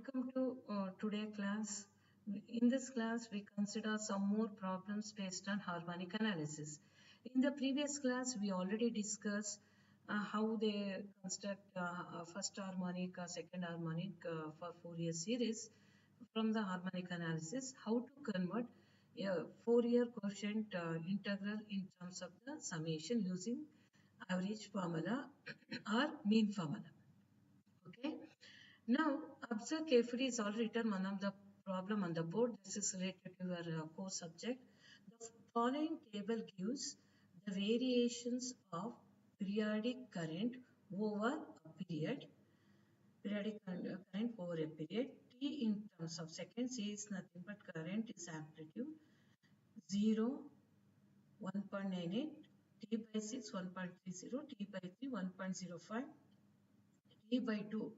Welcome to today class. In this class, we consider some more problems based on harmonic analysis. In the previous class, we already discussed how they construct first harmonic, second harmonic for Fourier series from the harmonic analysis, how to convert a Fourier quotient integral in terms of the summation using average formula or mean formula. Okay. Now, observe carefully is all written one of the problem on the board. This is related to your core subject. The following table gives the variations of periodic current over a current over a period. T in terms of seconds is nothing but current is amplitude 0, 1.98, T by 6, 1.30, T by 3, 1.05, T by 2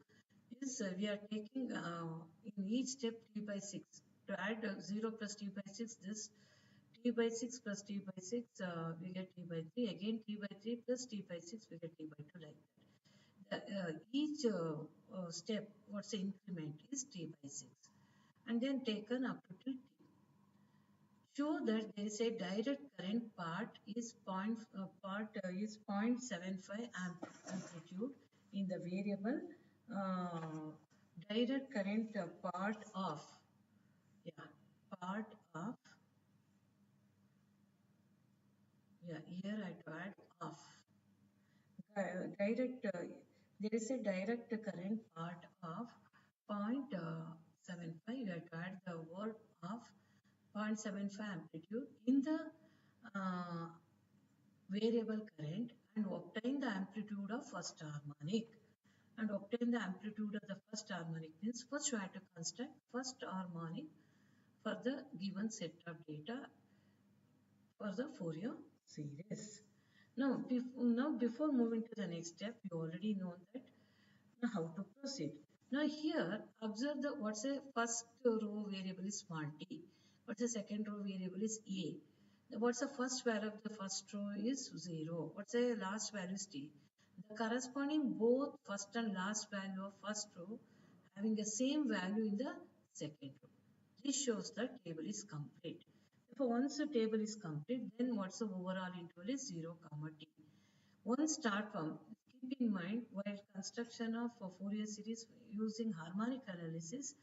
is we are taking in each step t by 6 to add 0 plus t by 6 this t by 6 plus t by 6 we get t by 3 again t by 3 plus t by 6 we get t by 2 like that. Each step what's the increment is t by 6 and then taken up to till t. Show that there is a direct current part is 0.75 amplitude in the variable uh, direct current part of yeah part of here I to add of direct there is a direct current part of 0.75 you have to add the word of 0.75 amplitude in the uh, variable current and obtain the amplitude of first harmonic. And obtain the amplitude of the first harmonic means first you have to construct first harmonic for the given set of data for the Fourier series. Now before moving to the next step, you already know that now how to proceed. Now here observe the what's the first row variable is small t, what's the second row variable is a. What's the first value of the first row is 0. What's the last value is t. The corresponding both first and last value of first row having the same value in the second row. This shows that table is complete. If once the table is complete, then what's the overall interval is 0, t. One start from, keep in mind while construction of a Fourier series using harmonic analysis,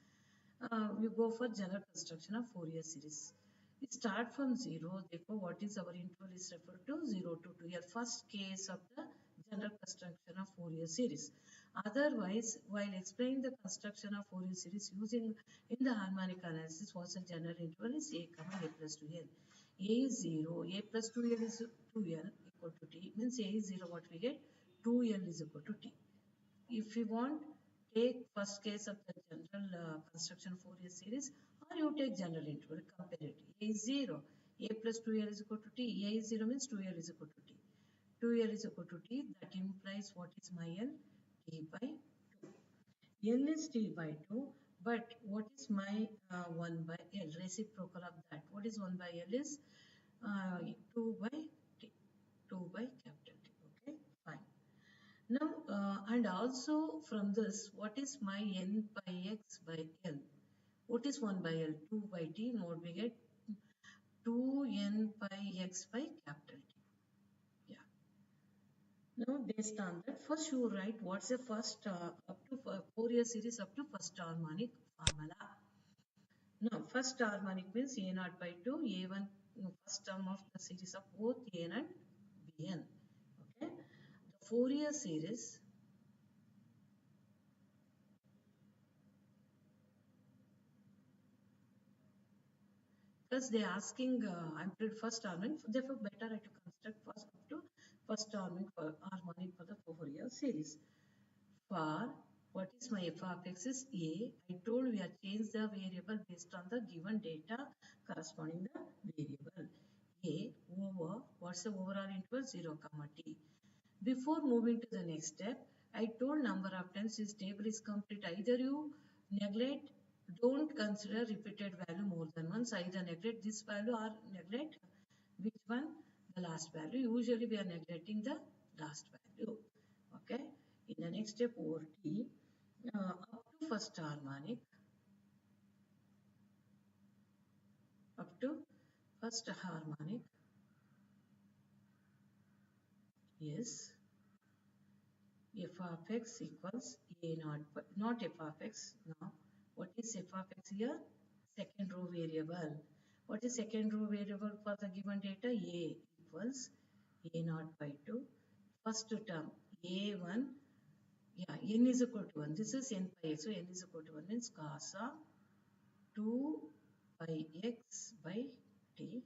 we go for general construction of Fourier series. We start from 0, therefore what is our interval is referred to 0 to 2, first case of the general construction of Fourier series. Otherwise, while explaining the construction of Fourier series using in the harmonic analysis, what's the general interval is a comma a plus 2l. A is 0, a plus 2l is 2l equal to t, means a is 0, what we get? 2l is equal to t. If you want, take first case of the general construction Fourier series or you take general interval, compare it. A is 0, a plus 2l is equal to t, a is 0 means 2l is equal to t. 2l is equal to t, that implies what is my l? T by 2. L is t by 2, but what is my 1 by l? Reciprocal of that. What is 1 by l is 2 by t, 2 by capital T. Okay, fine. Now, and also from this, what is my n by x by l? What is 1 by l? 2 by t, more we get 2n by x by capital T. Yeah. Now, based on that, first you write what's the first up to Fourier series up to first harmonic formula. Now, first harmonic means a naught by 2, a1, first term of the series of both an and bn. Okay. The Fourier series because they are asking amplitude first harmonic, therefore better I to construct first up to first harmonic for the Fourier series. For what is my f of x is a, I told we have changed the variable based on the given data corresponding the variable a over what's the overall interval 0, t. Before moving to the next step, I told number of times this table is complete. Either you neglect, don't consider repeated value more than once. Either neglect this value or neglect which one? The last value. Usually we are neglecting the last value. Okay. In the next step over t, Up to first harmonic, up to first harmonic, yes, f of x equals a naught, but not f of x. Now, what is f of x here? Second row variable. What is second row variable for the given data? A equals a naught by 2. First term a1, yeah, n is equal to 1. This is n pi x, so n is equal to 1 means cos of 2 pi x by t,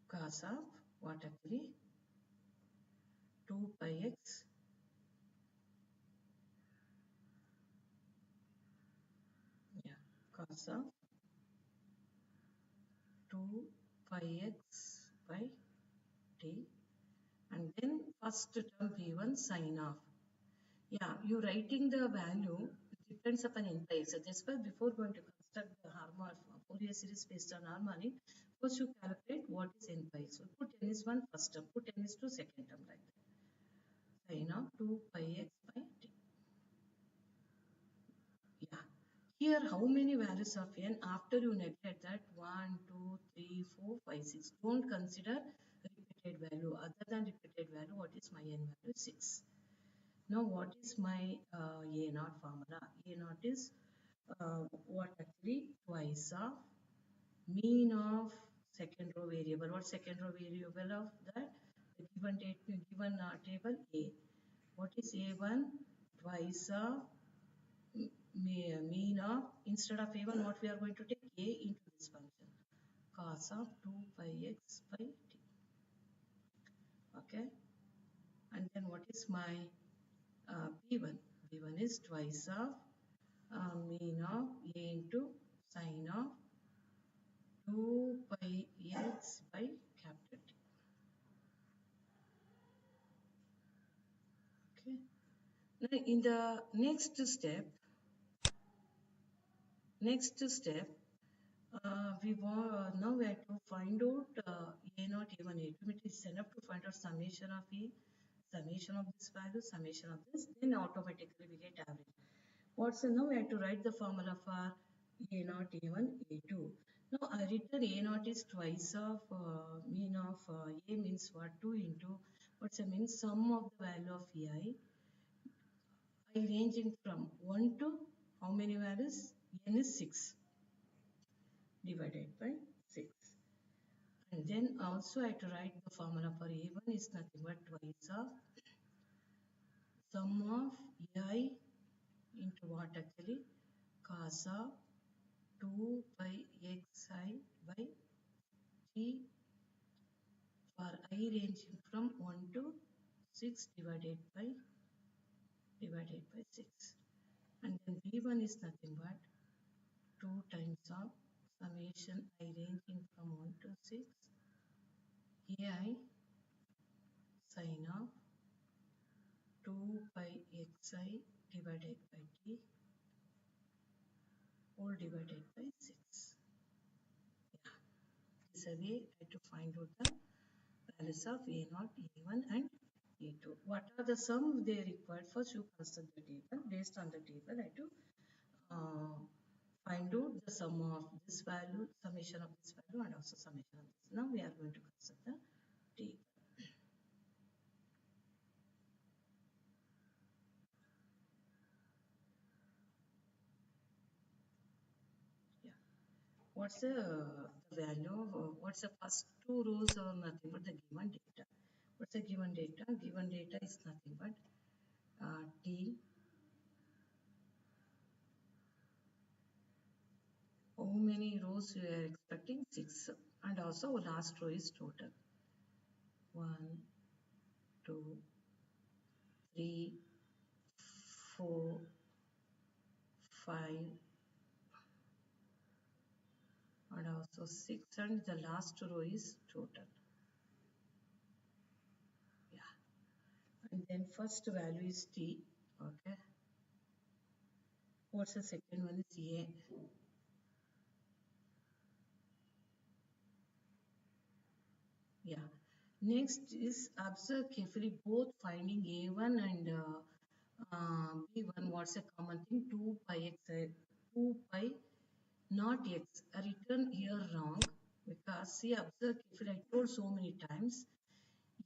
cos of what actually? 2 pi x, yeah, cos of 2 pi x by t, and then first term v1 sine of, yeah, you writing the value, it depends upon n pi. So that's why before going to construct the Fourier series based on harmonic, first you calculate what is n pi. So put n is 1 first term, put n is 2 second term, like that. Sine of 2 pi x by t. Yeah. Here, how many values of n? After you neglect that 1, 2, 3, 4, 5, 6. Don't consider repeated value. Other than repeated value, what is my n value? 6. Now, what is my A naught formula? A naught is what actually? Twice of mean of second row variable. What second row variable of that? The given date, given table A. What is A1? Twice of mean of, instead of a1 what we are going to take? A into this function, cos of 2 pi x by t. Okay, and then what is my p1? P1 is twice of mean of a into sine of 2 pi x by capital T. Okay, now in the next step, we want now we have to find out a naught, a1, a2. It is enough to find out summation of a, summation of this value, summation of this, then automatically we get average. What's now we have to write the formula for a naught, a1, a2. Now I written a naught is twice of mean of a means what? 2 into what's the mean? Sum of the value of I ranging from 1 to how many values? N is 6 divided by 6. And then also I have to write the formula for A1 is nothing but twice of sum of I into what actually? Cos of 2 pi xi by t for I ranging from 1 to 6 divided by 6. And then B1 is nothing but 2 times of summation I ranging from 1 to 6 ai sin of 2 pi xi divided by t whole divided by 6. Yeah, this is a way to find out the values of A0, A1 and A2. What are the sums they required? First you construct the table. Based on the table, I have to uh, find out the sum of this value, summation of this value and also summation of this. Now we are going to construct the table. Yeah. What's the value of, what's the first two rows or nothing but the given data. What's the given data? Given data is nothing but t. How many rows you are expecting? 6. And also last row is total. 1, 2, 3, 4, 5, and also 6, and the last row is total. Yeah. And then first value is t. Okay. What's the second one is a. Yeah. Next is observe carefully both finding a1 and B1, what's a common thing? 2 pi x, 2 pi not x. I written here wrong because see, observe carefully, I told so many times,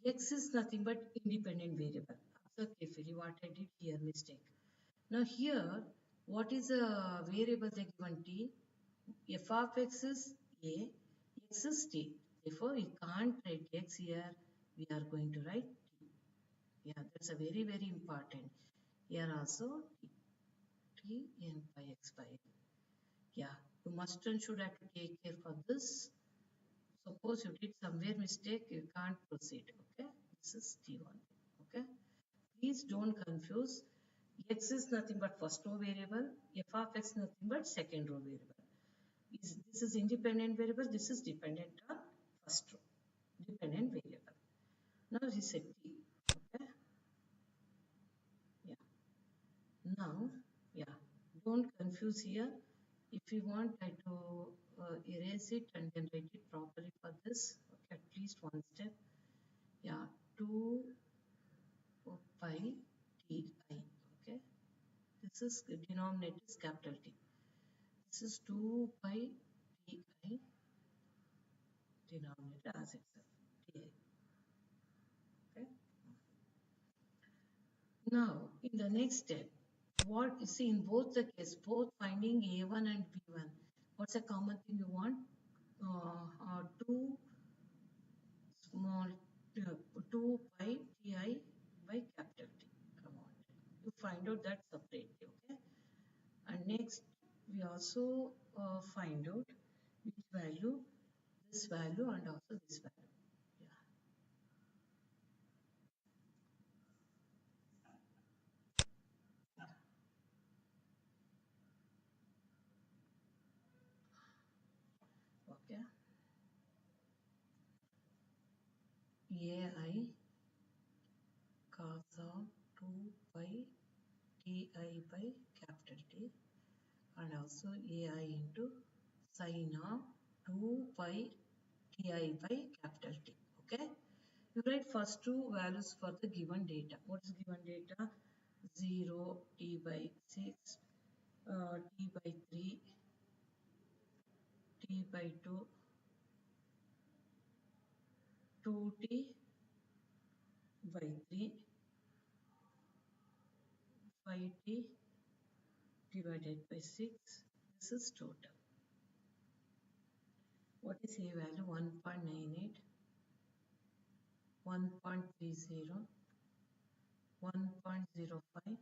x is nothing but independent variable. Observe carefully what I did here, mistake. Now here, what is a variable they given t? F of x is a, x is t. Therefore, we can't write x here. We are going to write t. Yeah, that's a very, very important. Here also t n pi x by n. Yeah, you must and should have to take care for this. Suppose you did somewhere mistake, you can't proceed. Okay, this is t1. Okay, please don't confuse. X is nothing but first row variable. F of x nothing but second row variable. This is independent variable. This is dependent on first row. Dependent variable. Now reset t. Okay. Yeah. Now, yeah. Don't confuse here. If you want, try to erase it and then write it properly for this. Okay, at least one step. Yeah. 2 pi ti. Okay. This is denominator is capital T. This is 2 pi ti denominator as itself. Ti. Okay. Now, in the next step, what you see in both the case, both finding A1 and B1, what's a common thing you want? Two small, 2 pi ti by capital T. Come on. You find out that separately, okay? And next, we also find out which value, this value and also this value. Yeah. Okay. AI cos of 2 pi ti by capital T and also AI into sin of 2 pi ti by capital T. Okay. You write first two values for the given data. What is given data? 0, t by 6, t by 3, t by 2, 2t by 3, 5t divided by 6. This is total. What is A value? 1.98, 1.30, 1.05,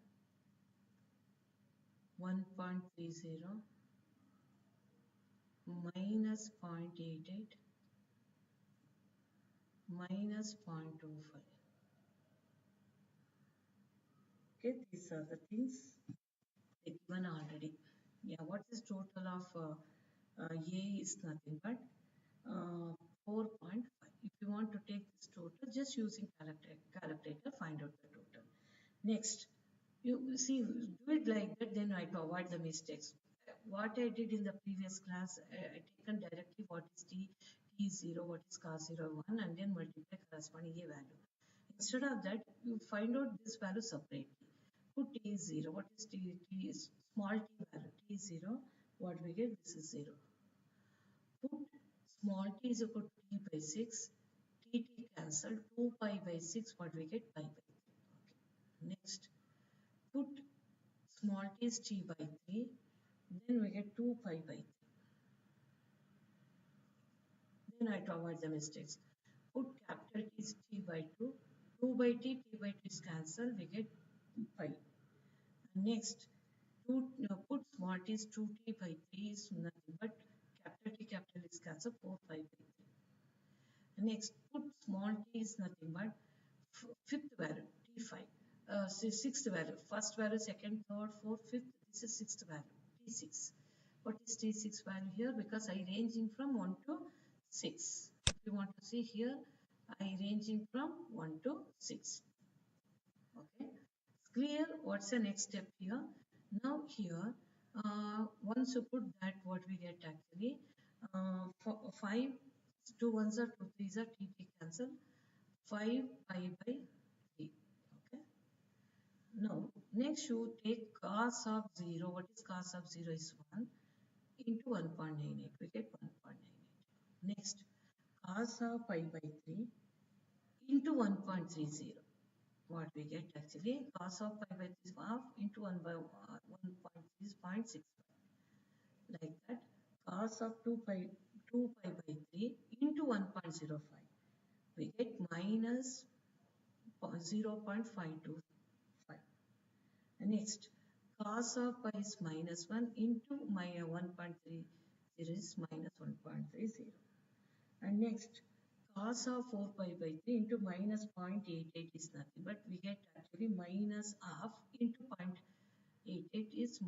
1.30, minus 0.88, minus 0.25. Okay, these are the things they given already. Yeah, what is total of A is nothing but 4.5. If you want to take this total, just using calculator, find out the total. Next, you see, do it like that, then I to avoid the mistakes. What I did in the previous class, I taken directly what is t0, what is cos 0, 1, and then multiply corresponding A value. Instead of that, you find out this value separately. Put t is 0. What is t is small t value? T is 0. What we get? This is 0. Put small t is equal to t by 6. T cancel. 2 pi by 6. What we get? Pi by 3. Okay. Next, put small t is t by 3. Then we get 2 pi by 3. Then I to avoid the mistakes. Put capital T is t by 2. 2 by t by 2 is cancelled. We get pi. Next, put small t is 2t by 3 is nothing but capital is cancelled 4 pi by 3. Next, put small t is nothing but fifth value t5. Sixth value, first value, second, third, fourth, fifth. This is sixth value t6. What is t6 value here? Because I ranging from 1 to 6. If you want to see here, I ranging from 1 to 6. Okay, it's clear. What's the next step here? Now here, once you put that, what we get actually, 5, 2 ones are 2 threes are t cancel, 5 pi by 3. Okay, Now, next you take cos of 0. What is cos of 0 is 1 into 1.98. We get 1.98. Next, cos of pi by 3 into 1.30. What we get actually, cos of pi by 3 is half into 1 by 1.3 is 0.65. Like that, cos of 2 pi by 3 into 1.05. We get minus 0.525. Next, cos of pi is minus 1 into my 1.30 is minus 1.30. And next, cos of 4 pi by 3 into minus 0.88 is nothing, but we get actually minus half into 0.88 is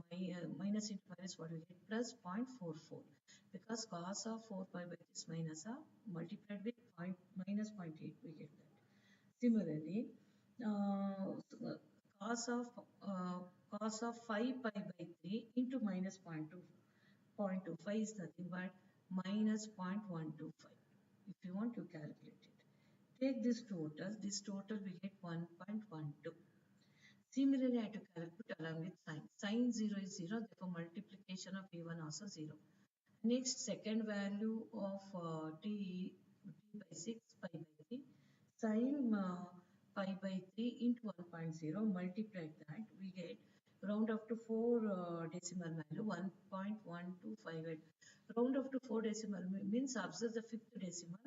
minus into minus, what we get, plus 0.44, because cos of 4 pi by 3 is minus half multiplied with minus 0.8, we get that. Similarly, cos of uh, cos of 5 pi by 3 into minus 0.25 is nothing but minus 0.125. If you want to calculate it, take this total we get 1.12. Similarly, I have to calculate along with sign. Sin 0 is 0, therefore multiplication of a1 also 0. Next, second value of t by 6 pi by 3 sin pi by 3 into 1.0, multiply that, we get round up to 4 decimal value 1.1258. Round up to 4 decimal means observe the fifth decimal.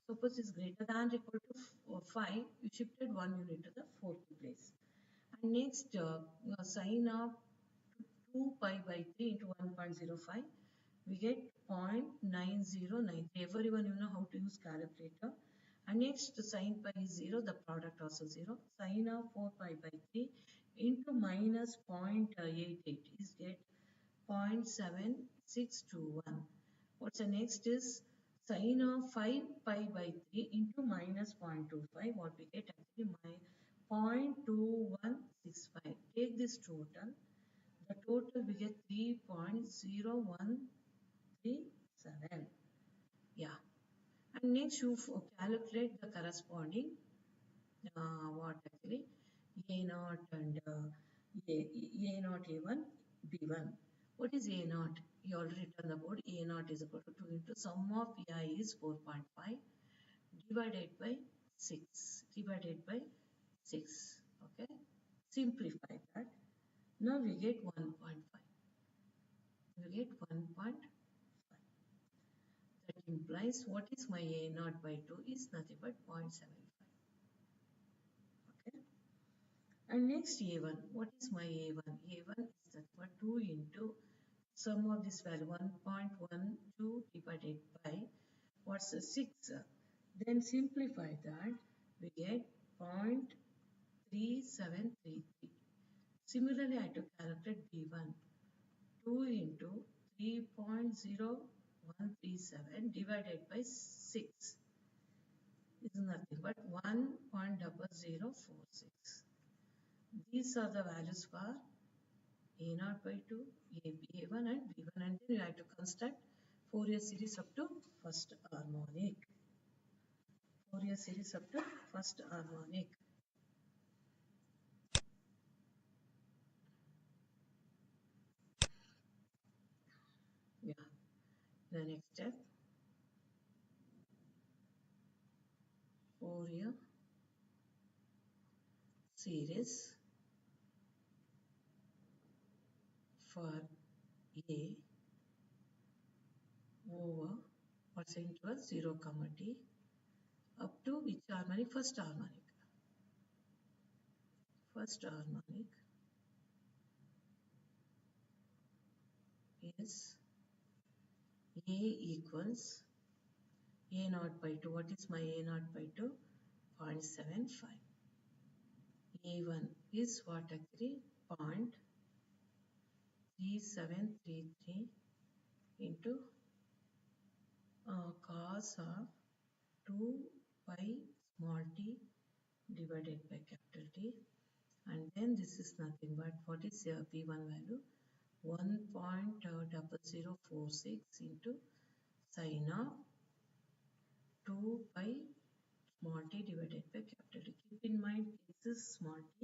Suppose is greater than or equal to 5, you shifted 1 unit to the fourth place. And next, sine of 2 pi by 3 into 1.05, we get 0.9093. Everyone you know how to use calculator. And next, sine pi is 0, the product also 0. Sine of 4 pi by 3 into minus 0.88 is get 0.7621. What's the next is sine of 5 pi by 3 into minus 0.25. What we get actually my 0.2165. Take this total. The total we get 3.0137. Yeah. And next you calculate the corresponding what actually A naught and A naught A1 B1. What is A naught? You already written the board. A naught is equal to 2 into sum of I is 4.5 divided by 6. Divided by 6. Okay. Simplify that. Now we get 1.5. We get 1.5. That implies what is my A naught by 2 is nothing but 0.75. Okay. And next A1. What is my A1? A1 is that for 2 into sum of this value 1.12 divided by what's the 6? Then simplify that. We get 0.3733. Similarly, I have to calculate B1. 2 into 3.0137 divided by 6 is nothing but 1.0046. These are the values for A0 by 2, A1 and B1, and then you have to construct Fourier series up to first harmonic. Fourier series up to first harmonic. Yeah. The next step, Fourier series for A over what's the interval 0, t up to which harmonic? First harmonic. First harmonic is A equals A naught by 2. What is my A naught by 2? 0.75. A1 is what actually? 0.3733 into cos of 2 pi small t divided by capital T, and then this is nothing but what is P1 value? 1.0046 into sine of 2 pi small t divided by capital T. Keep in mind this is small t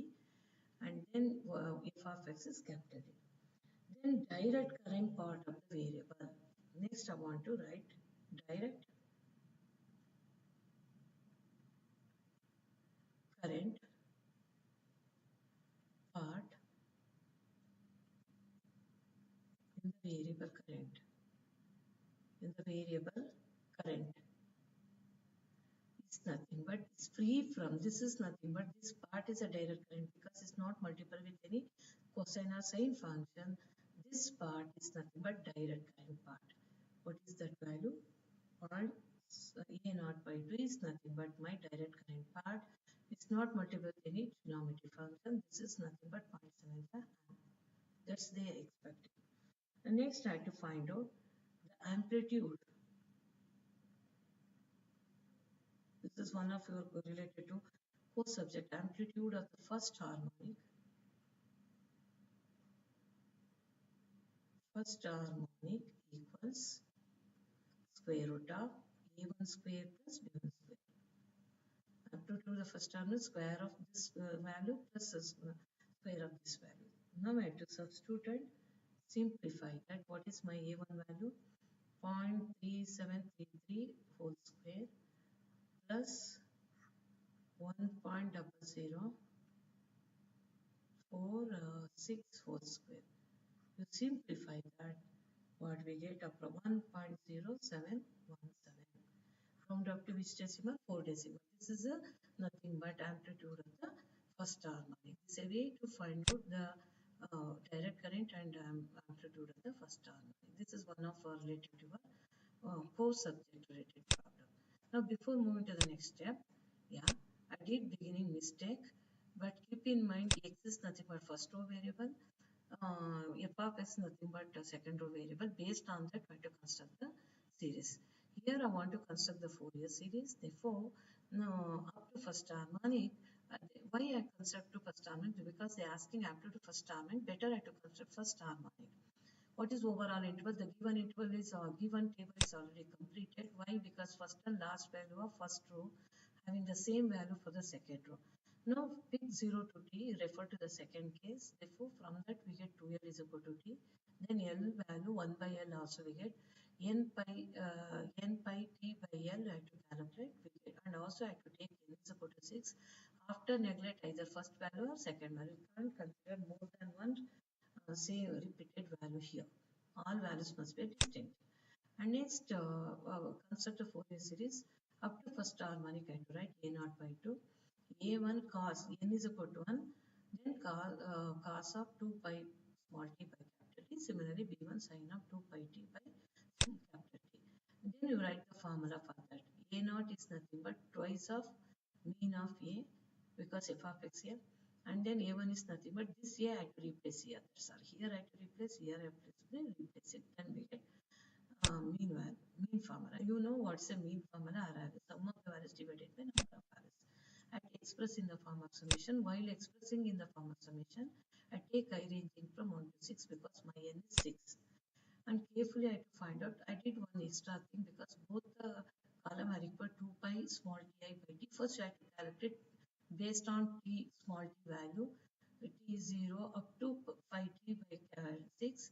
and then f of x is capital D. Then direct current part of the variable. Next I want to write direct current part in the variable current. In the variable current is nothing but it's free from this is nothing but this part is a direct current because it's not multiple with any cosine or sine function. This part is nothing but direct current part. What is that value? Point A naught by 2 is nothing but my direct current part. It's not multiple with any trigonometry function. This is nothing but 0.75 amp. That's they expected. And next I have to find out the amplitude. This is one of your related to core subject amplitude of the first harmonic. First harmonic equals square root of a1 square plus b1 square. Amplitude of the first harmonic square of this value plus the square of this value. Now I have to substitute and simplify that. What is my a1 value? 0.3733 whole square plus 1.004 whole square. You simplify that, what we get up to 1.0717. Round up to which decimal? 4 decimal. This is a nothing but amplitude of the first harmonic. This is a way to find out the direct current and amplitude of the first harmonic. This is one of our related to our core subject related problem. Now before moving to the next step, yeah, I did beginning mistake, but keep in mind x is nothing but first row variable, f of s nothing but a second row variable. Based on that, try to construct the series. Here I want to construct the Fourier series. Therefore, no, up to first harmonic. Why I construct to first harmonic? Because they are asking amplitude to first harmonic. Better I to construct first harmonic. What is overall interval? The given interval is given table is already completed. Why? Because first and last value of first row having the same value for the second row. Now pick 0 to t, refer to the second case. Therefore, from that we get 2l is equal to t. Then L value 1 by L also we get n pi t by L I have to calculate. We get, and also I have to take n is equal to 6. After neglect either first value or second value. You can't consider more than one say repeated value here. All values must be distinct. And next, construct a Fourier series up to first harmonic. I have to write a naught by 2, a1 cos n is equal to 1, then cos of 2 pi small t by capital T. Similarly, b1 sin of 2 pi t by capital T. Then you write the formula for that. A naught is nothing but twice of mean of a because f of x here. And then a1 is nothing but this a I have to replace here. Sorry, here I have to replace, here I have to replace it. Then we get mean formula. You know what's a mean formula? Sum of the values divided by number of values. I express in the form of summation. While expressing in the form of summation, I take I ranging from 1 to 6 because my n is 6. And carefully I have to find out. I did one extra thing because both the column are equal to 2 pi small t I by t. First I have to calculate based on t small t value, t0 up to pi t by 6.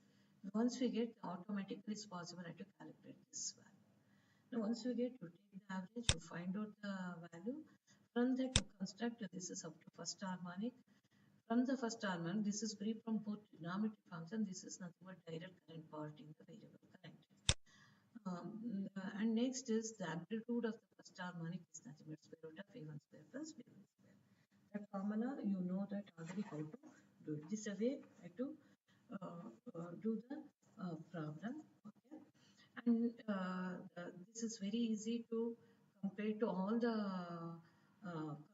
Once we get automatically it's possible to calculate this value. Now once you get you take the average, you find out the value. From that you construct this is up to first harmonic. From the first harmonic, this is free from both trigonometry function. This is nothing but direct current part in the variable current. And next is the amplitude of the first harmonic is nothing but square root of a1 square plus b1 square. That formula you know that already how to do it. This way to do the problem. Okay, and this is very easy to compare to all the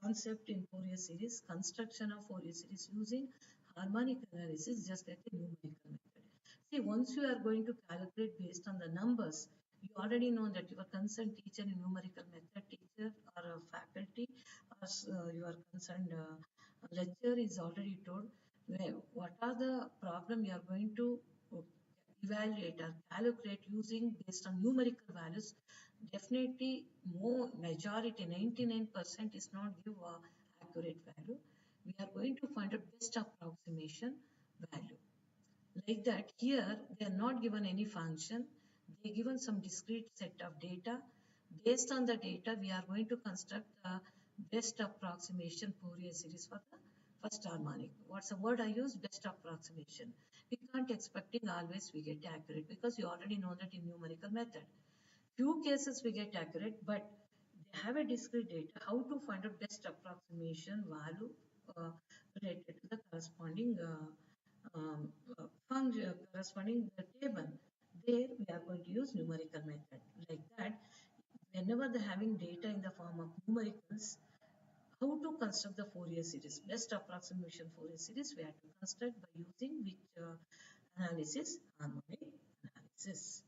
concept in Fourier series. Construction of Fourier series using harmonic analysis just like a numerical method. See, once you are going to calculate based on the numbers, you already know that your concerned teacher in numerical method teacher or a faculty or your concerned lecturer is already told what are the problem you are going to evaluate or calculate using based on numerical values. Definitely more majority 99% is not give accurate value. We are going to find a best approximation value. Like that, here they are not given any function. They are given some discrete set of data. Based on the data, we are going to construct the best approximation Fourier series for the first harmonic. What's the word I use? Best approximation. We can't expecting always we get accurate because you already know that in numerical method. Few cases we get accurate, but they have a discrete data. How to find out best approximation value uh, related to the corresponding function, corresponding the table. There we are going to use numerical method. Like that, whenever they're having data in the form of numericals, how to construct the Fourier series? Best approximation Fourier series we have to construct by using which analysis? Harmonic analysis.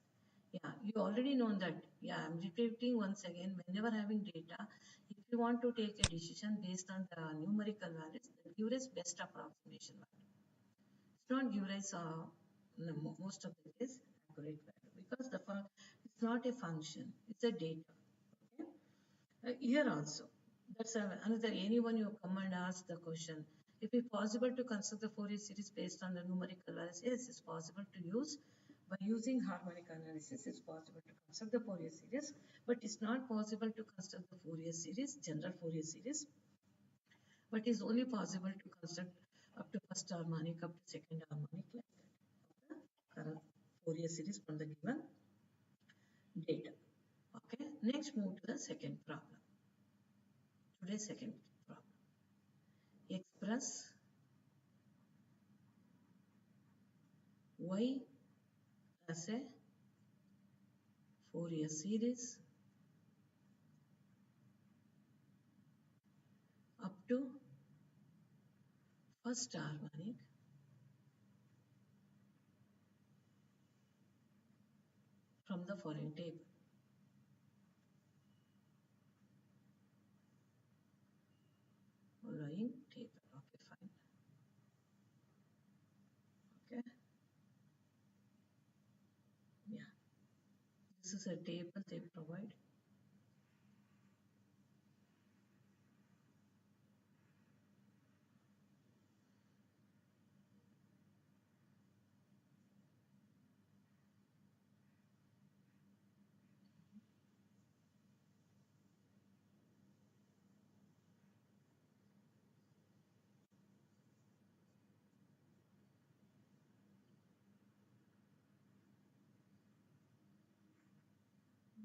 Yeah, you already know that. Yeah, I'm repeating once again. Whenever having data, if you want to take a decision based on the numerical values, then give us best approximation value. It's not give us no, most of the case accurate value because it's not a function, it's a data. Okay. Here also, that's another anyone you come and ask the question. If it's possible to construct the Fourier series based on the numerical values, yes, it's possible to use. By using harmonic analysis, it's possible to construct the Fourier series, but it's not possible to construct the Fourier series, general Fourier series, but it's only possible to construct up to first harmonic, up to second harmonic, like that. Okay? Fourier series from the given data. Okay, next move to the second problem. Today's second problem. Express y as a Fourier series up to first harmonic from the following table. Following table. Okay, fine. Okay. Yeah. This is a table they provide.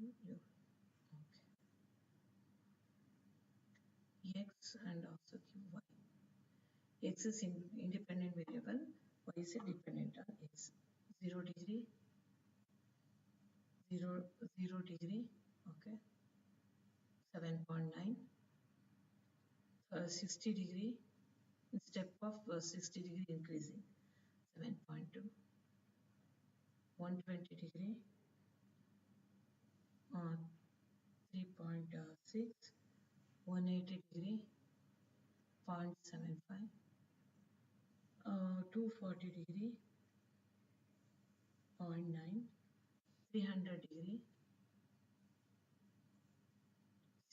Okay. X and also give y. X is independent variable, y is a dependent on x. 0 degree, 0 degree, okay, 7.9, 60 degree, in step of 60 degree increasing, 7.2, 120 degree, 3.6, 180 degree, 0.75, 240 degree, 0.9, 300 degree,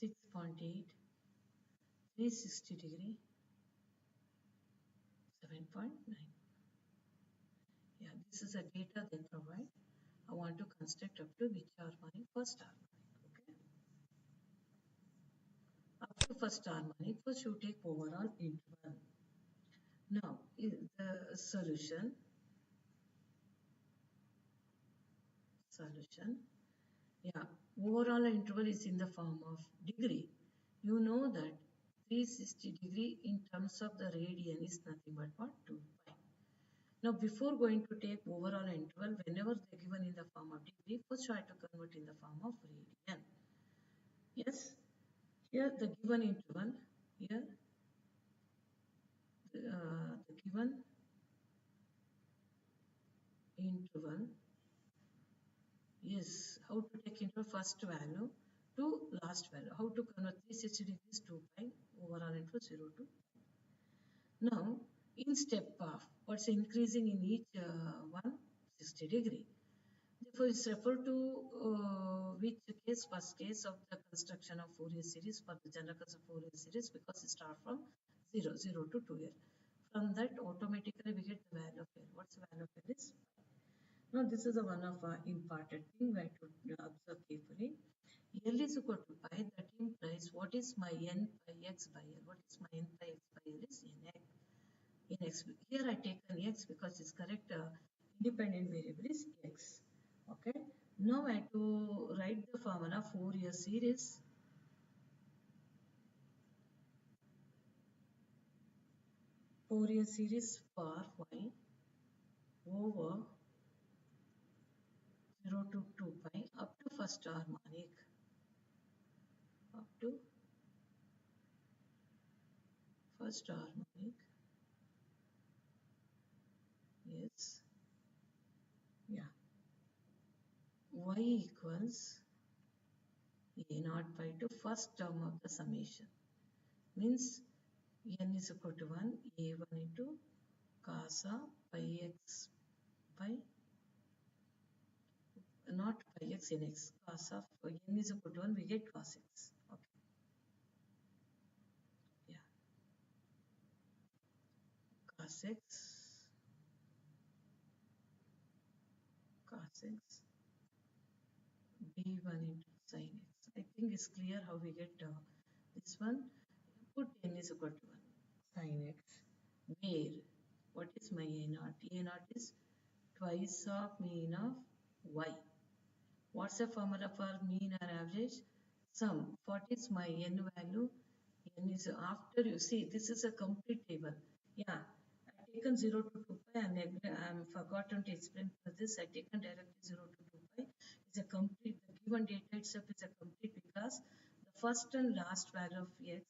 6.8, 360 degree, 7.9. Yeah, this is the data they provide. I want to construct up to which harmonic? First harmonic. Okay. Up to first harmonic, first you take overall interval. Now, the solution. Yeah, overall interval is in the form of degree. You know that 360 degree in terms of the radian is nothing but what? 2 pi. Now, before going to take overall interval, whenever they given in the form of degree, first try to convert in the form of radian. Yes, here the given interval, here the given interval is how to take into first value to last value. How to convert 360 degrees 2 pi overall into 0 to. Now, in step of what's increasing in each one 60 degree. Therefore, it's referred to which case, first case of the construction of Fourier series for the general case of Fourier series because it starts from 0, 0 to 2L. From that, automatically we get the value of L. What's the value of L is? Now, this is the one of our important thing we have to observe carefully. L is equal to pi. That implies what is my n pi x by L? What is my n pi x by L is n x. In x. Here I take an x because its correct independent variable is x. Okay. Now I have to write the formula Fourier series. Fourier series for y over 0 to 2 pi up to first harmonic. Up to first harmonic. Yes. Yeah. Y equals a naught pi to first term of the summation. Means n is equal to 1, a1 into cos of pi x by not pi x in x. Cos of n is equal to 1, we get cos x. Okay. Yeah. Cos x, cos x, b1 into sin x. I think it's clear how we get this one. Put n is equal to 1. Sin x. Where? What is my a naught? A naught is twice of mean of y. What's the formula for mean or average? Sum. What is my n value? N is after you see this is a complete table. Yeah, I've taken 0 to 2 pi and I'm forgotten to explain for this. I've taken directly 0 to 2 pi. It's a complete, the given data itself is a complete because the first and last value of x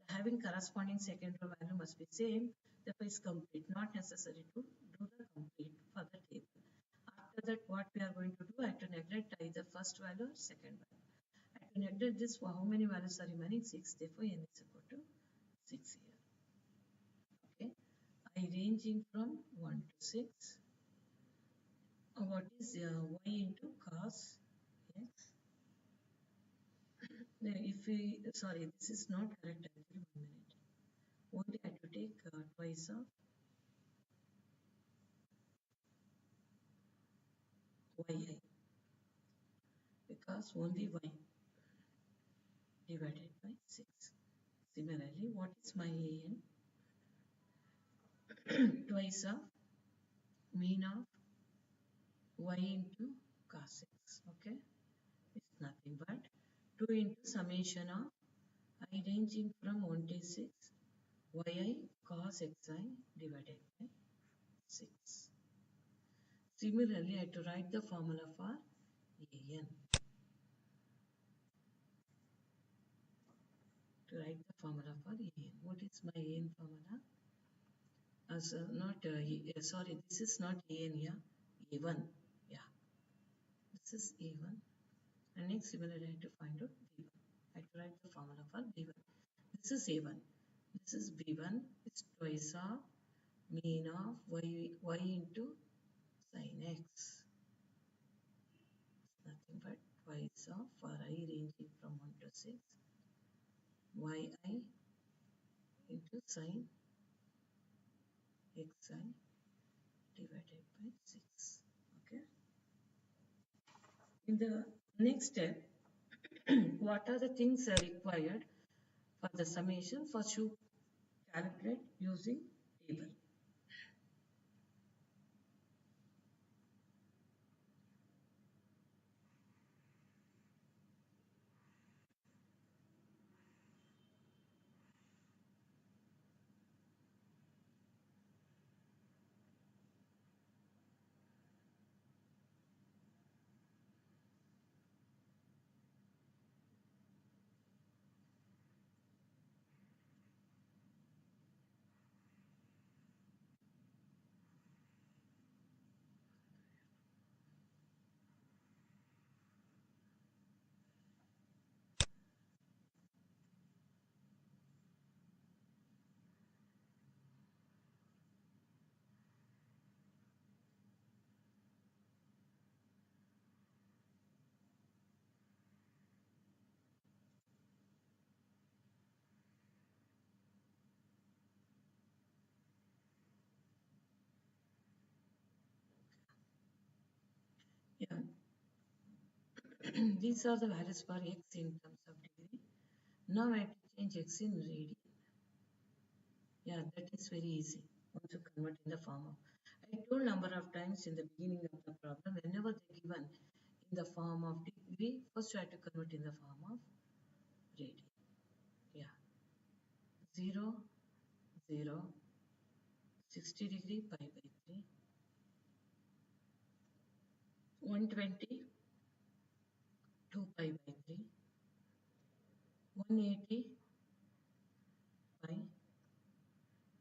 having corresponding second row value must be same. Therefore, is complete. Not necessary to do the complete for the table. After that, what we are going to do, I have to neglect either first value or second value. I have to neglect this for how many values are remaining? 6. Therefore, n is equal to 6 here. Okay. I ranging from 1 to 6. What is y into cos x? If we, sorry, this is not correct actually. 1 minute. Only I have to take twice of yi because only y divided by 6. Similarly, what is my an? Twice of mean of y into cos x. Okay, it's nothing but 2 into summation of I ranging from 1 to 6 yi cos xi divided by 6. Similarly, I have to write the formula for an. To write the formula for an. What is my an formula? As not sorry, this is not an, yeah, a1. Yeah, this is a1. And next, similarly, I have to find out b1. I have to write the formula for b1. This is a1. This is b1. It's twice of mean of y into sin x. It's nothing but twice of for I ranging from 1 to 6 yi into sin xi divided by 6. Okay. In the next step, what are the things required for the summation? First, you calculate using table. Yeah, these are the values for x in terms of degree. Now I have to change x in radian. Yeah, that is very easy once you convert in the form of. I told number of times in the beginning of the problem, whenever they given in the form of degree, first you have to convert in the form of radian. Yeah, 0, 0, 60 degree pi by 3, 120, 2 pi by 3, 180 pi,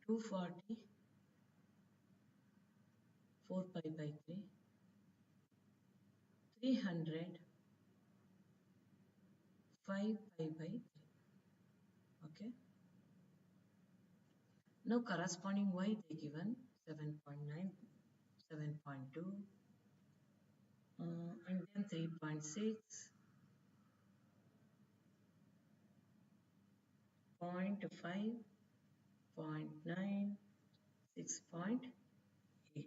240, 4 pi by 3, 300, 5 pi by 3. Okay. Now corresponding y they given 7.9, 7.2, and then 3.6, 0.5, 0.9, 6.8.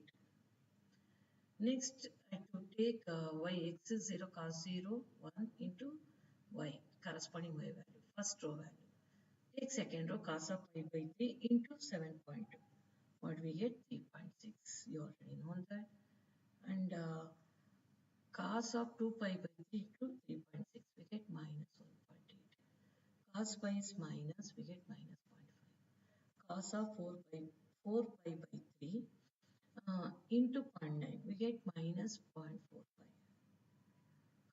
Next, I have to take y x is 0 cos 0 1 into y corresponding y value, first row value. Take second row cos of pi by 3 into 7.2. What we get? 3.6. You already know that. And cos of 2 pi by 3 to 3.6, we get minus 1.8. Cos pi is minus, we get minus 0.5. Cos of 4 pi by 3 into 0.9, we get minus 0.45.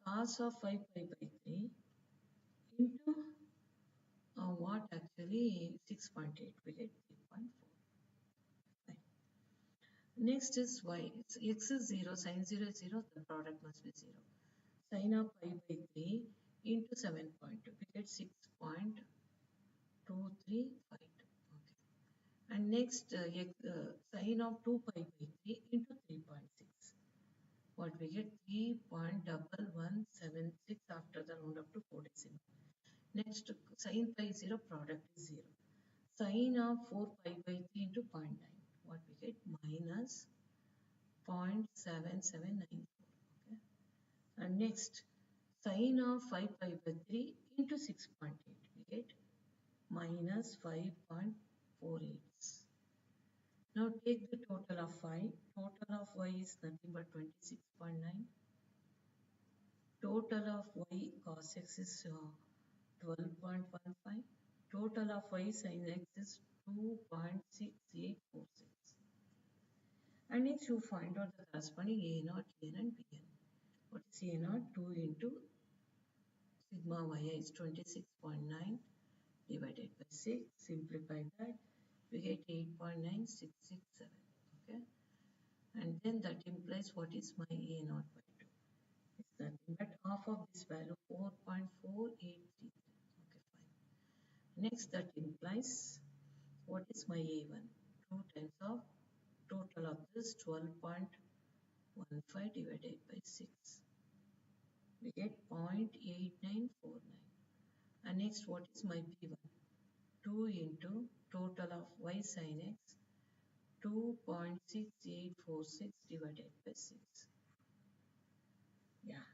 Cos of 5 pi by 3 into what actually 6.8, we get 3.4. Next is y. X is 0, sin 0 is 0, the product must be 0. Sin of pi by 3 into 7.2, we get 6.235. Okay. And next, sin of 2 pi by 3 into 3.6. What we get? 3.1176 after the round up to 4 decimal. Next, sin pi 0, product is 0. Sin of 4 pi by 3 into 0.9. What we get? Minus 0.7794. Okay. And next, sin of 5 pi by 3 into 6.8. We get minus 5.48. Now take the total of y. Total of y is nothing but 26.9. Total of y cos x is 12.15. Total of y sin x is 2.6846. And next you find out the corresponding a0, an and bn. What is a0? 2 into sigma yi is 26.9 divided by 6. Simplify that. We get 8.9667. Okay. And then that implies what is my a0 by 2? It's nothing but half of this value, 4.483. Okay, fine. Next, that implies what is my a1? 2 times of total of this 12.15 divided by 6. We get 0.8949. And next, what is my b1? 2 into total of y sin x, 2.6846 divided by 6. Yeah.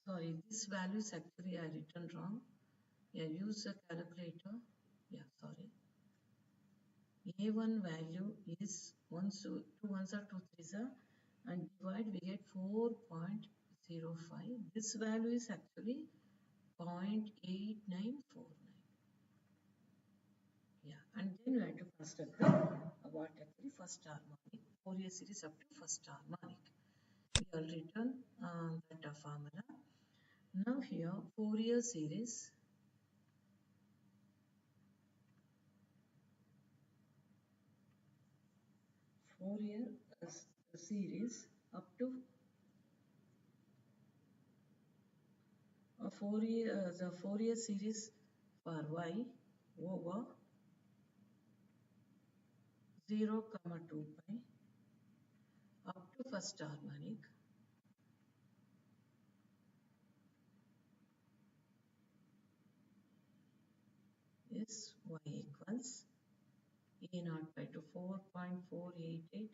Sorry, this value is actually I written wrong. Yeah, use a calculator. Yeah, sorry. A1 value is 1, so 2 ones are 2 threes are, and divide we get 4.05. This value is actually 0.8949. Yeah, and then we have to construct the what actually first harmonic. Fourier series up to first harmonic. We have written that formula. Now here Fourier series Fourier series up to the Fourier series for y over 0, 2 pi up to first harmonic is y equals a naught by 4.488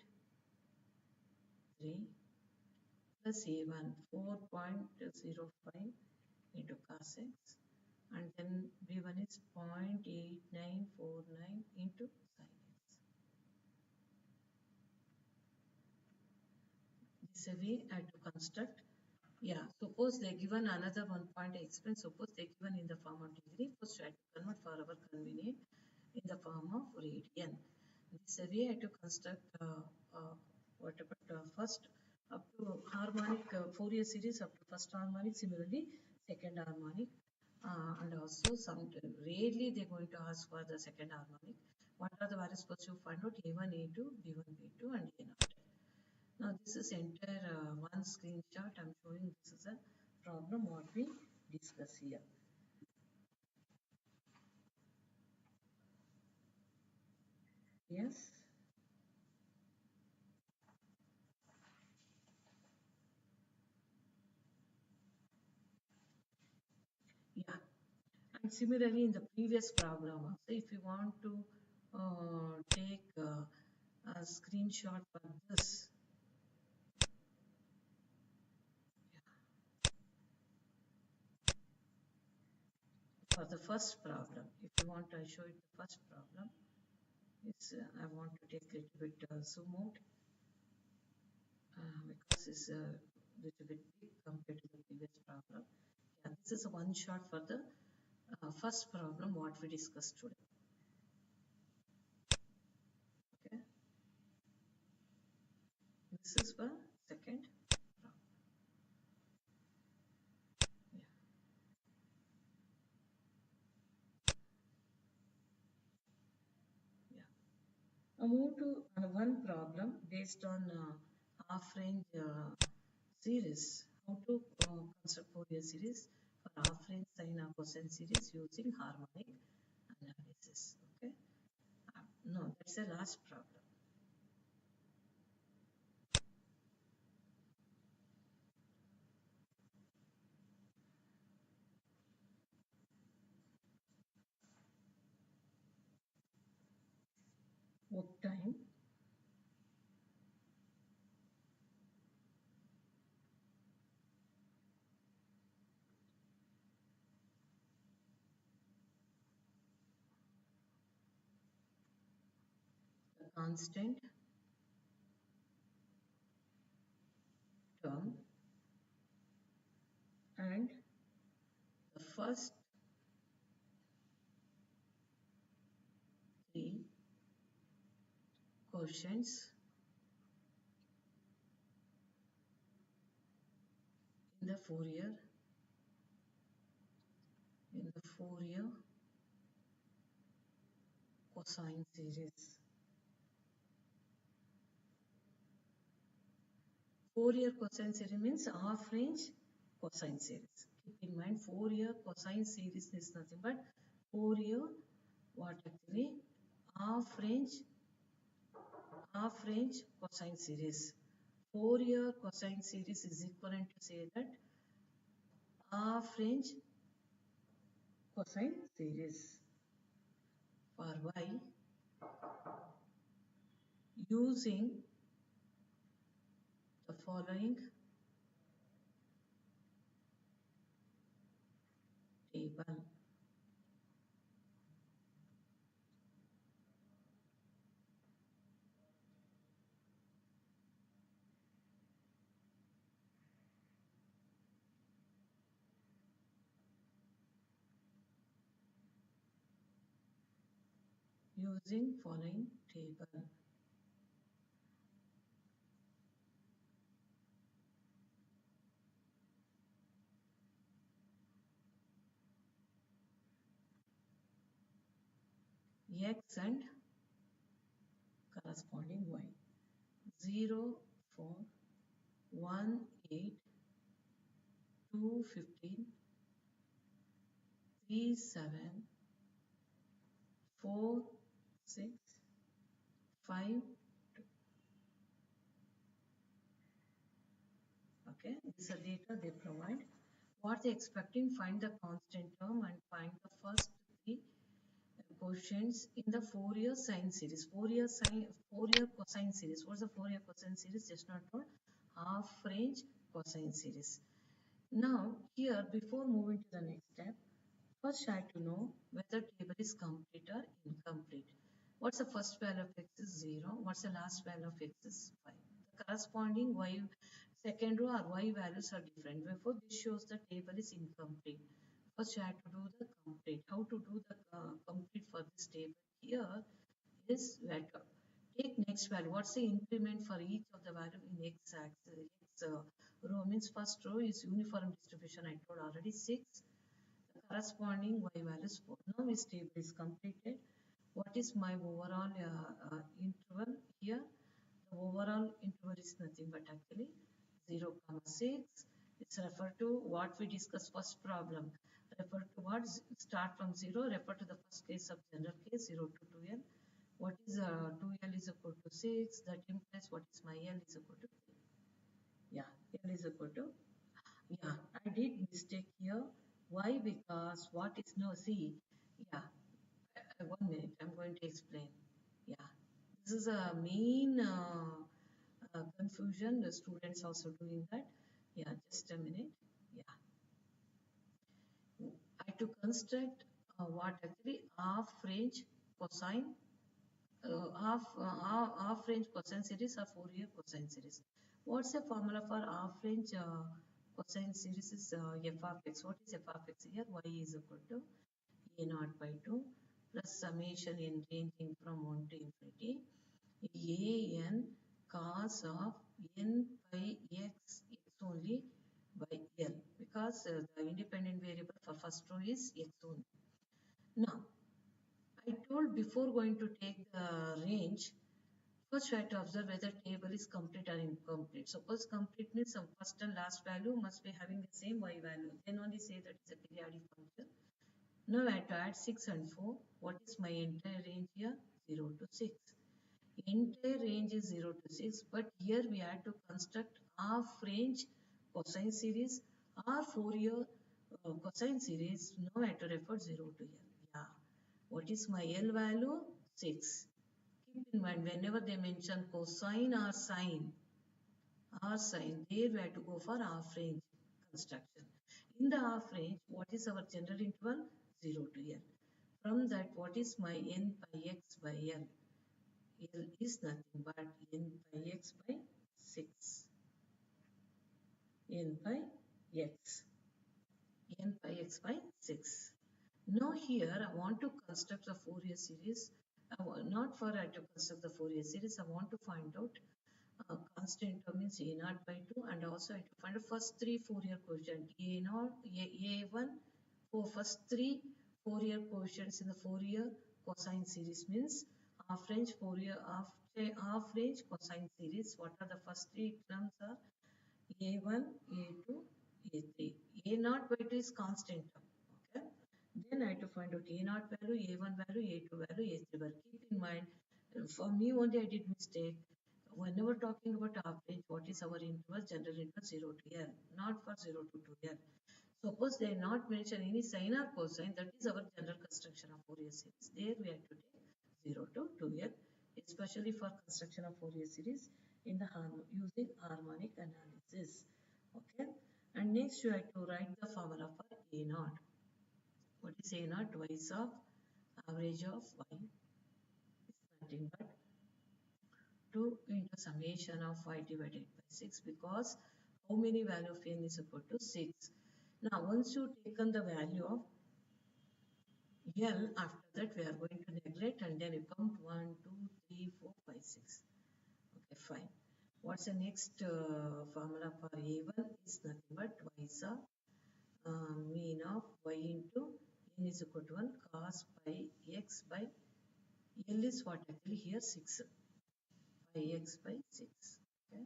3 plus A1 4.05 into cos x, and then B1 is 0.8949 into sin x. This is a way I to construct. Yeah, suppose they given another one point I explained. Suppose they given in the form of degree. First try to convert for our convenience in the form of radian. This is a way I to construct whatever first up to harmonic Fourier series up to first harmonic. Similarly, second harmonic, and also some rarely they're going to ask for the second harmonic. What are the values supposed to find out? A1, A2, B1, B2, and A0. Now this is entire one screenshot. I'm showing this is a problem what we discuss here. Yes. Yeah. And similarly in the previous problem also, if you want to take a screenshot for this, for the first problem, if you want to show it the first problem, it's I want to take a little bit zoom out because it's a little bit big compared to the previous problem. Yeah, this is a one shot for the first problem what we discussed today. Okay, this is for second problem. Yeah, yeah. Now move to one problem based on half-range series. How to construct Fourier series for half-range sine or cosine series using harmonic analysis. Okay. No, that's the last problem. What time? The constant term and the first three quotients in the Fourier cosine series. Fourier cosine series means half range cosine series. Keep in mind Fourier cosine series is nothing but Fourier what actually half range cosine series. Fourier cosine series is equivalent to say that half range cosine series for y using the following table. Using following table. X and corresponding y. 0, 4, 1, 8, 2, 15, 3, 7, 4, 6, 5, 2. Okay, these are data they provide. What they expecting, find the constant term and find the first three quotients in the Fourier sine series. Fourier cosine series. What's the Fourier cosine series? Just not told. half range cosine series. Now here, before moving to the next step, first try to know whether table is complete or incomplete. What's the first value of x is 0. What's the last value of x is 5. The corresponding y second row or y values are different. Therefore, this shows the table is incomplete. First, you have to do the complete. How to do the complete for this table? Here is letter. Take next value. What's the increment for each of the value in x axis? X row means first row is uniform distribution. I told already 6. The corresponding y value is 4. Now this table is completed. What is my overall interval here? The overall interval is nothing but actually 0, 6. It's refer to what we discussed first problem. Refer to what? Start from 0. Refer to the first case of general case 0 to 2l. What is 2l is equal to 6. That implies what is my l is equal to 3. Yeah, l is equal to. Yeah, I did mistake here. Why? Because what is no, see, yeah, 1 minute, I'm going to explain. Yeah, this is a main confusion. The students also doing that. Yeah, just a minute. Yeah, I to construct what actually half range cosine, half range cosine series or Fourier cosine series. What's the formula for half range cosine series is f of x. What is f of x here? Y is equal to a naught by 2 plus summation in ranging from 1 to infinity a n cos of n by x only by l, because the independent variable for first row is x only. Now, I told before going to take the range, first try to observe whether table is complete or incomplete. Suppose complete means some first and last value must be having the same y value. Then only say that it's a periodic function. Now I have to add 6 and 4. What is my entire range here? 0 to 6. Entire range is 0 to 6, but here we have to construct half range cosine series or Fourier cosine series. Now I have to refer 0 to L. Yeah. What is my L value? 6. Keep in mind, whenever they mention cosine or sine, there we have to go for half range construction. In the half range, what is our general interval? 0 to L. From that, what is my n by x by L? L is nothing but n by x by 6. N by x. N by x by 6. Now here I want to construct the Fourier series. Not for I to construct the Fourier series, I want to find out constant term means a naught by 2, and also I have to find the first three Fourier quotient a naught, a1, for first three Fourier quotients in the Fourier cosine series means half range Fourier half range cosine series. What are the first three terms are a1, a2, a3. A naught by 2 is constant term. Okay. Then I have to find out a naught value, a1 value, a2 value, a3 value. Keep in mind, for me only I did mistake. Whenever talking about half range, what is our interval? General interval 0 to L, not for 0 to 2L. Suppose they not mention any sine or cosine, that is our general construction of Fourier series. There we have to take 0 to 2L, especially for construction of Fourier series in the using harmonic analysis. Okay. And next you have to write the formula for A naught. What is A naught? Y is of average of y is nothing but 2 into summation of y divided by 6, because how many value of n is equal to 6. Now once you taken the value of L, after that we are going to neglect and then you count 1, 2, 3, 4, 5, 6. Okay, fine. What's the next formula for A1 is nothing but y is of mean of y into n is equal to 1 cos pi x by L is what actually here 6 pi x by 6. Okay,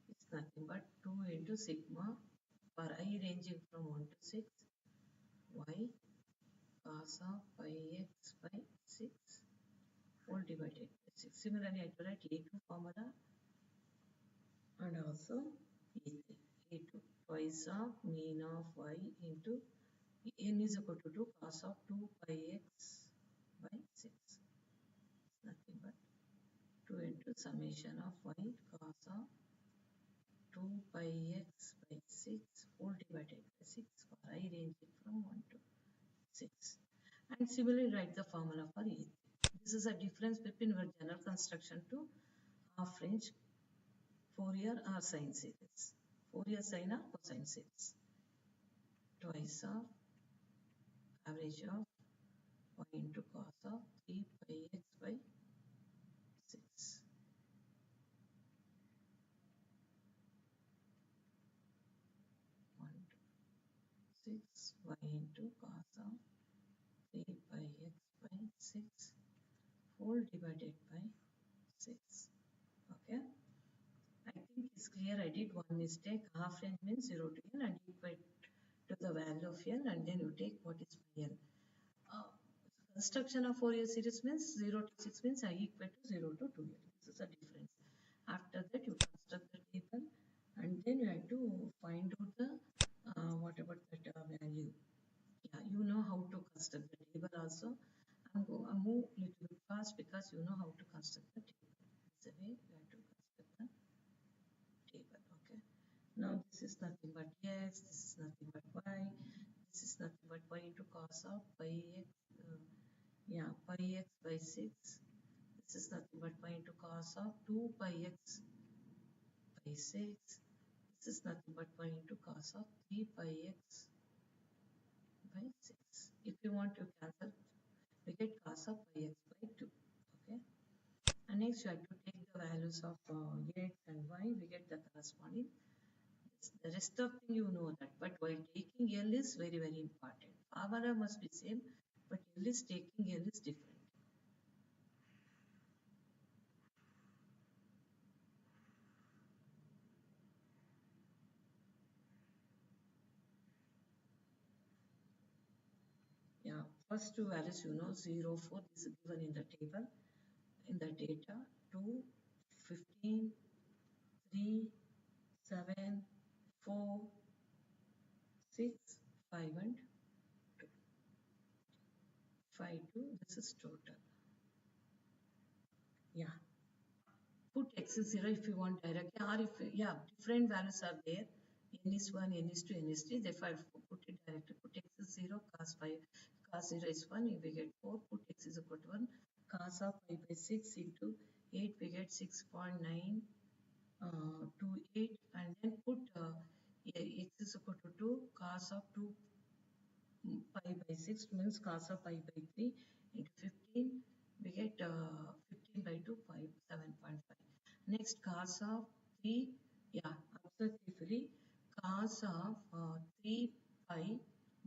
it's nothing but 2 into sigma for I ranging from 1 to 6 y cos of pi x by 6 whole divided by 6. Similarly, I will write A2 formula and also A3. A2 twice of mean of y into n is equal to 2 cos of 2 pi x by 6. It's nothing but 2 into summation of y cos of 2 pi x by 6 whole divided by 6 for I ranging from 1 to 6. And similarly write the formula for E. This is a difference between your general construction to half range Fourier or sine series. Fourier sine or cosine series. Twice of average of y into cos of 3 pi x by 6. 1 to 6 y into cos of 3 pi x by 6 whole divided by 6. Okay. I think it's clear I did one mistake. Half range means 0 to n and equate to the value of n and then you take what is by n. Uh, Construction of Fourier series means 0 to 6 means I equate to 0 to 2n. This is a difference. After that you construct the table and then you have to find out the what about that value. Yeah, you know how to construct the table also. I'm move little bit fast because you know how to construct the table. This is the way you have to construct the table. Okay. Now this is nothing but x, this is nothing but y, this is nothing but y into cos of pi x, pi x by 6. This is nothing but y into cos of 2 pi x by 6. This is nothing but y into cos of 3 pi x by 6. If you want to cancel, we get cos of pi x by 2. Okay. And next you have to take the values of x and y, we get the corresponding. The rest of thing you know that, but while taking L is very very important. Formula must be same, but L is taking L is different. Yeah, first two values you know 0, 4 is given in the table, in the data 2, 15, 3, 7, 4, 6, 5 and 2. 5, 2, this is total. Yeah. Put x is 0 if you want directly, or if different values are there, n is 1, n is 2, n is 3, therefore put it directly. Put x is 0, cos 5, cos 0 is 1, we get 4, put x is equal to 1, cos of 5 by 6 into 8, we get 6.9 to 8, and then put x is equal to 2, cos of 2 pi by 6 means cos of pi by 3 into 15, we get 15 by 2, 5, 7.5. Next, cos of 3, observe carefully, cos of 3 pi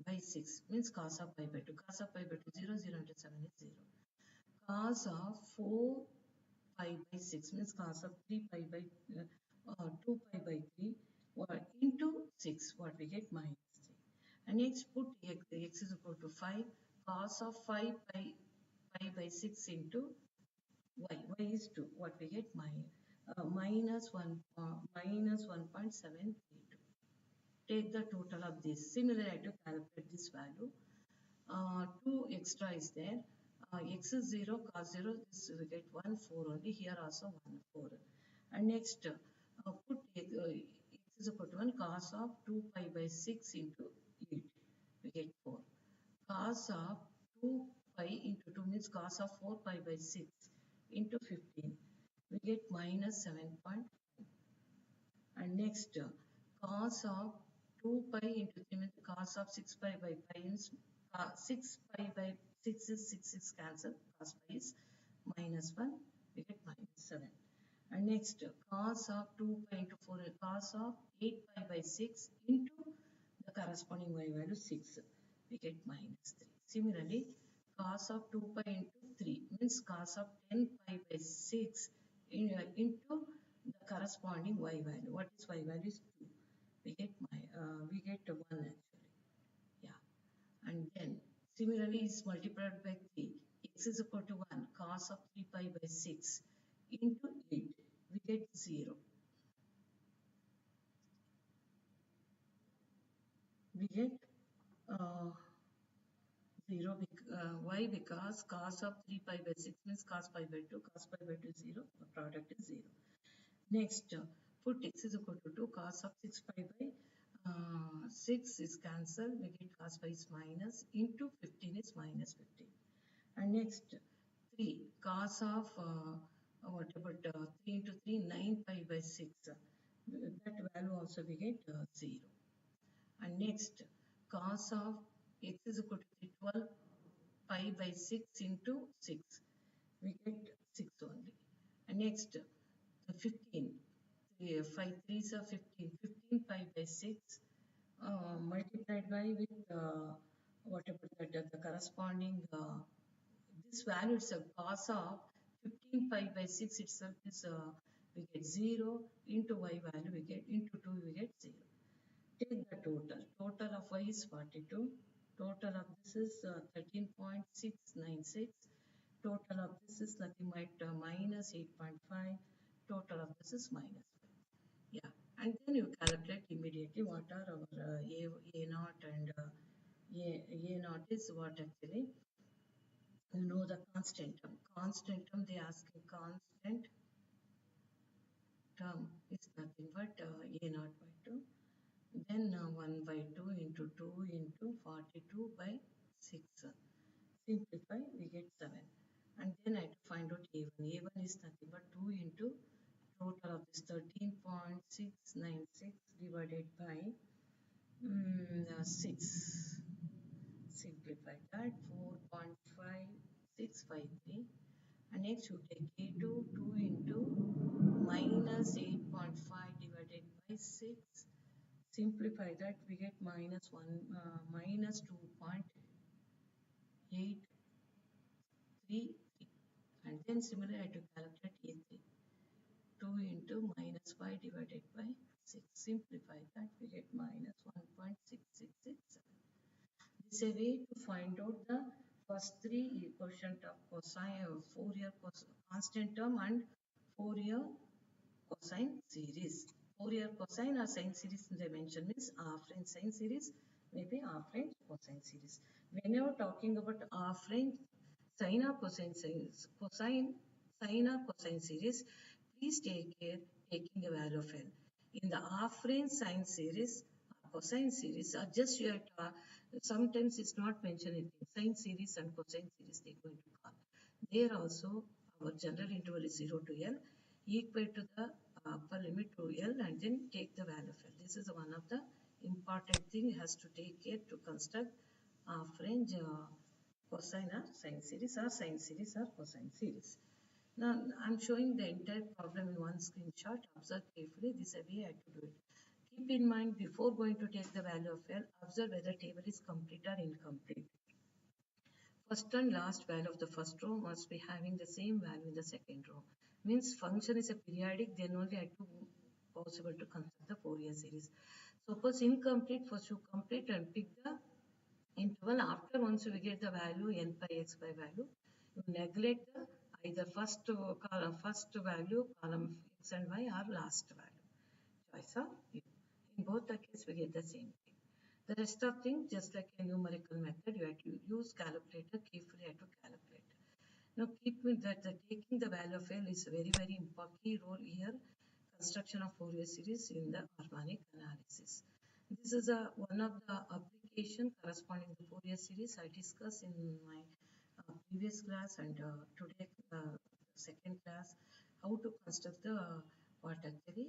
by 6 means cos of pi by 2. Cos of pi by 2, 0, 0 into 7 is 0. Cos of 4 pi by 6 means cos of 3 pi by 2 pi by 3 into 6, what we get minus 3. And next put x is equal to 5, cos of 5 pi by 6 into y is 2, what we get minus 1 minus 1.732. Take the total of this. Similarly, I have to calculate this value. 2 extra is there. X is 0, cos 0, this we get 1, 4 only. Here also 1, 4. And next, put x is equal to 1, cos of 2 pi by 6 into 8. We get 4. Cos of 2 pi into 2 means cos of 4 pi by 6 into 15. We get minus 7.5. And next, cos of 2 pi into 3 means cos of 6 pi by pi means 6 pi by 6 is 6 cancel, cos pi is minus 1, we get minus 7. And next, cos of 2 pi into 4 is cos of 8 pi by 6 into the corresponding y value 6, we get minus 3. Similarly, cos of 2 pi into 3 means cos of 10 pi by 6 into the corresponding y value. What is y value is 2. We get 1 actually. Yeah. And then similarly is multiplied by 3. X is equal to 1. Cos of 3 pi by 6 into 8. We get 0. We get uh, 0. Why? Because cos of 3 pi by 6 means cos pi by 2. Cos pi by 2 is 0. The product is 0. Next, Put x is equal to 2, cos of 6 pi by 6 is cancelled. We get cos pi is minus into 15 is minus 15. And next 3 cos of what about 3 into 3 9 pi by 6. That value also we get 0. And next cos of x is equal to 12 pi by 6 into 6. We get 6 only. And next the 15. 5 3s are 15. 15 pi by 6 multiplied by with whatever that the corresponding this value itself cos of 15 pi by 6 itself is we get 0 into y value we get into 2 we get 0. Take the total. Total of y is 42. Total of this is 13.696. Total of this is nothing but minus 8.5. Total of this is minus 5. Yeah. And then you calculate immediately what are our A naught and A naught is what actually you know the constant term. Constant term they ask you constant term is nothing but A naught by 2. Then 1 by 2 into 2 into 42 by 6. Simplify, we get 7. And then I have to find out A1. A1 is nothing but 2 into total of this 13.696 divided by 6. Simplify that 4.5653. And next you take A2 2 into minus 8.5 divided by 6. Simplify that we get minus 1 minus 2.833. And then similarly I have to calculate A3. 2 into minus 5 divided by 6. Simplify that we get minus 1.6667. This is a way to find out the first three quotient of cosine Fourier constant term and Fourier cosine series. Fourier cosine or sine series they mention means half range sine series, maybe half range cosine series. Whenever talking about half range sine or cosine series, sine or cosine series, please take care taking the value of L. In the half range sine series or cosine series, or just you have to, sometimes it's not mentioned anything. Sine series and cosine series they are going to call. There also our general interval is 0 to L equal to the upper limit to L and then take the value of L. This is one of the important thing has to take care to construct half range cosine or sine series or sine series or cosine series. Now I'm showing the entire problem in one screenshot. Observe carefully. This is a way I have to do it. Keep in mind before going to take the value of L, observe whether table is complete or incomplete. First and last value of the first row must be having the same value in the second row. Means function is a periodic, then only I to possible to construct the Fourier series. Suppose incomplete, first you complete and pick the interval. After once you get the value n pi x by value, you neglect the either first column, first value column x and y or last value. Choice of you. In both the cases we get the same thing. The rest of things just like a numerical method, you have to use calculator, carefully have to calculate. Now keep with that taking the value of L is a very important key role here. Construction of Fourier series in the harmonic analysis. This is one of the application corresponding to Fourier series I discussed in my previous class and today second class how to construct the what actually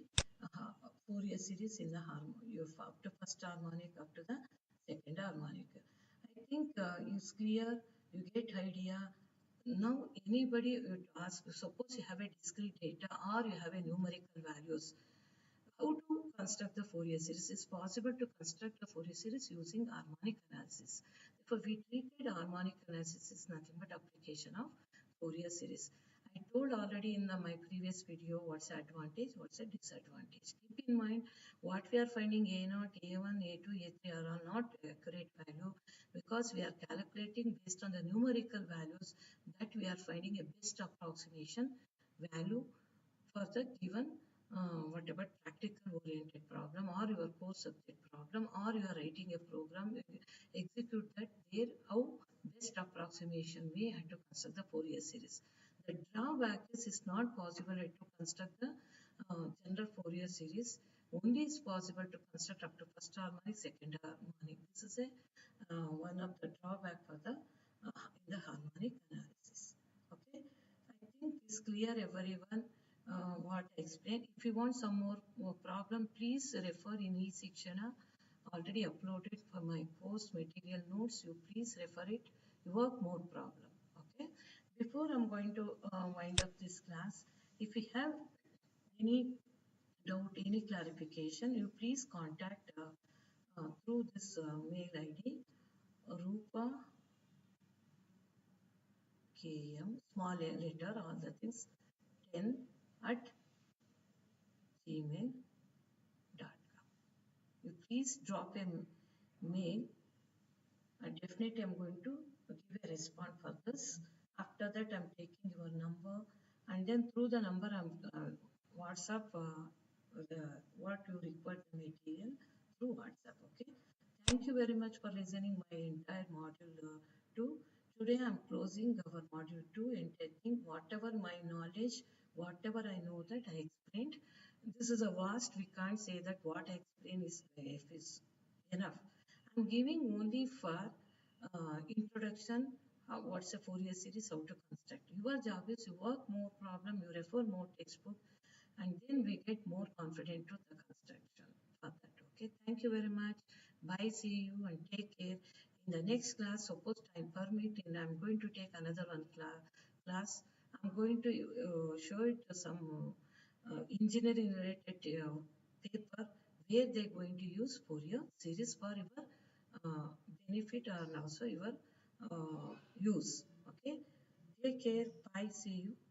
Fourier series in the harmonic up to first harmonic up to the second harmonic. I think it's clear, you get idea. Now anybody would ask, suppose you have a discrete data or you have a numerical values, how to construct the Fourier series? It's possible to construct the Fourier series using harmonic analysis. Therefore, we treated harmonic analysis is nothing but application of Fourier series. I told already in my previous video what's the advantage, what's the disadvantage. Keep in mind what we are finding A0, A1, A2, A3 are all not accurate value because we are calculating based on the numerical values that we are finding a best approximation value for the given whatever practical oriented problem or your core subject problem or you are writing a program, execute that there how best approximation way and to construct the Fourier series. The drawback is it's not possible to construct the general Fourier series, only is possible to construct up to first harmonic, second harmonic. This is a one of the drawback for the in the harmonic analysis. Okay, I think it's clear everyone what I explained. If you want some more problem, please refer in e-section already uploaded for my course material notes. You please refer it. You work more problem. Okay. Before I'm going to wind up this class, if you have any doubt, any clarification, you please contact through this mail ID, Rupa KM, small letter, all the things, 10 at gmail.com. You please drop a mail. Definitely I'm going to give a response for this. After that, I'm taking your number, and then through the number, I'm WhatsApp what you require the material through WhatsApp. Okay. Thank you very much for listening my entire module 2. Today I'm closing our module 2 and taking whatever my knowledge, whatever I know that I explained. This is a vast, we can't say that what I explain is enough. I'm giving only for introduction, what's a Fourier series, how to construct. Your job is you work more problem, you refer more textbook, and then we get more confident to the construction for that. Okay, thank you very much. Bye, see you and take care. In the next class, suppose time permit, and I'm going to take another one class. I'm going to show it some engineering related paper where they're going to use Fourier series for your uh, benefit and also your use. Okay, take care. Bye. See you.